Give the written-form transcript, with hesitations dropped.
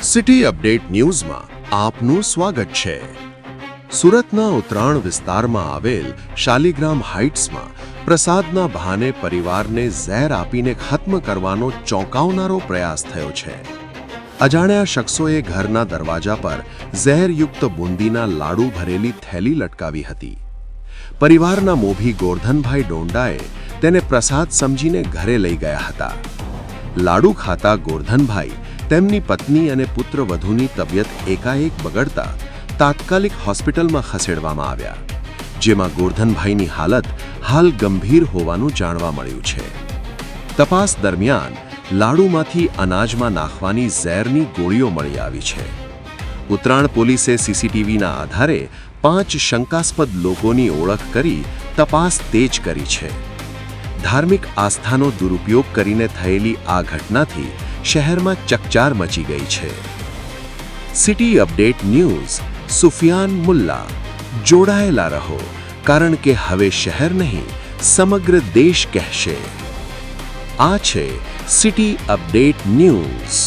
City update ન્યૂઝમાં આપનું સ્વાગત છે। સુરતના ઉત્તરાણ વિસ્તારમાં આવેલ શાલિગ્રામ હાઇટ્સમાં પ્રસાદના બહાને પરિવારને ઝેર આપીને ખત્મ કરવાનો ચોંકાવનારો પ્રયાસ થયો છે। અજાણ્યા શખ્સોએ ઘરના દરવાજા પર ઝેરયુક્ત બુંદીના લાડુ ભરેલી થેલી લટકાવી હતી। પરિવારના મોભી ગોરધનભાઈ ડોંડાએ તેને પ્રસાદ સમજીને ઘરે લઈ ગયા હતા। લાડુ ખાતા ગોરધનભાઈ તેમની પત્ની અને પુત્રવધૂની તબિયત એકાએક બગડતા તાત્કાલિક હોસ્પિટલમાં ખસેડવામાં આવ્યા, જેમાં ગોરધનભાઈની હાલત હાલ ગંભીર હોવાનું જાણવા મળ્યું છે। તપાસ દરમિયાન લાડુમાંથી અનાજમાં નાખવાની ઝેરની ગોળીઓ મળી આવી છે। ઉત્તરાણ પોલીસે સીસીટીવીના આધારે 5 શંકાસ્પદ લોકોની ઓળખ કરી તપાસ તેજ કરી છે। ધાર્મિક આસ્થાનો દુરુપયોગ કરીને થયેલી આ ઘટનાથી શહેરમાં ચકચાર મચી ગઈ છે। City update news Sufiyan Mulla, જોડાયેલા રહો, કારણ કે હવે શહેર નહીં સમગ્ર દેશ કહેશે। આ છે સિટી અપડેટ ન્યૂઝ।